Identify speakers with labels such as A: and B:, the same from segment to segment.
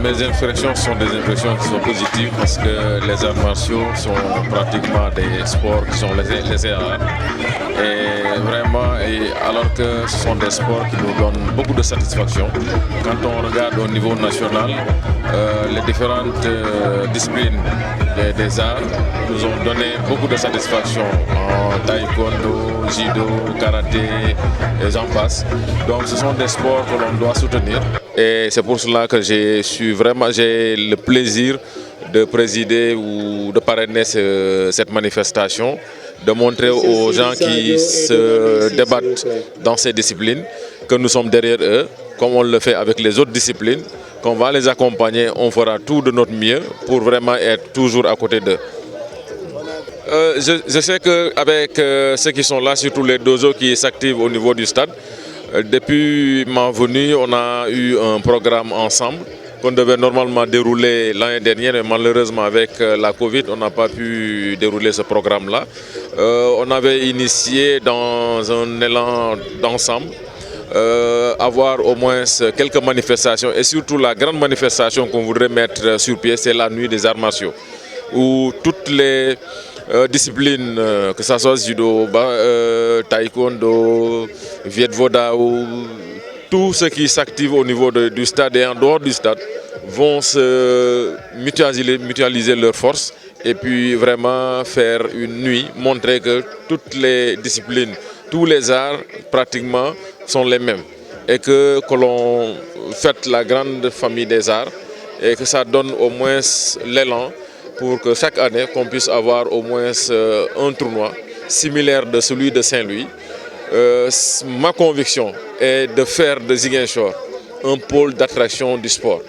A: Mes impressions sont des impressions qui sont positives parce que les arts martiaux sont pratiquement des sports qui sont laissés à l'art. Et vraiment, alors que ce sont des sports qui nous donnent beaucoup de satisfaction. Quand on regarde au niveau national, les différentes disciplines des arts nous ont donné beaucoup de satisfaction en taekwondo, judo, karaté et j'en passe. Donc ce sont des sports que l'on doit soutenir. Et c'est pour cela que j'ai le plaisir de présider ou de parrainer cette manifestation, de montrer aux gens qui se débattent dans ces disciplines que nous sommes derrière eux, comme on le fait avec les autres disciplines, qu'on va les accompagner, on fera tout de notre mieux pour vraiment être toujours à côté d'eux. Je sais qu'avec ceux qui sont là, surtout les dozos qui s'activent au niveau du stade, depuis ma venue, on a eu un programme ensemble qu'on devait normalement dérouler l'année dernière, mais malheureusement avec la Covid, on n'a pas pu dérouler ce programme-là. On avait initié dans un élan d'ensemble, avoir au moins quelques manifestations et surtout la grande manifestation qu'on voudrait mettre sur pied, c'est la nuit des arts martiaux, où toutes les disciplines, que ce soit judo, taekwondo, viet vo dao, tous ceux qui s'activent au niveau du stade et en dehors du stade vont se mutualiser leurs forces et puis vraiment faire une nuit, montrer que toutes les disciplines, tous les arts pratiquement sont les mêmes et que l'on fête la grande famille des arts et que ça donne au moins l'élan pour que chaque année qu'on puisse avoir au moins un tournoi similaire de celui de Saint-Louis. Ma conviction est de faire de Ziguinchor un pôle d'attraction du sport.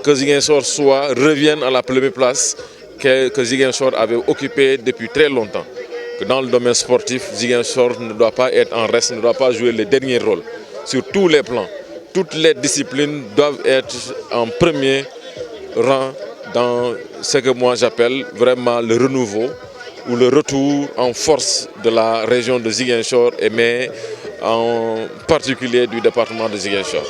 A: Que Ziguinchor revienne à la première place que Ziguinchor avait occupée depuis très longtemps. Que dans le domaine sportif, Ziguinchor ne doit pas être en reste, ne doit pas jouer le dernier rôle sur tous les plans. Toutes les disciplines doivent être en premier rang dans ce que moi j'appelle vraiment le renouveau ou le retour en force de la région de Ziguinchor, mais en particulier du département de Ziguinchor.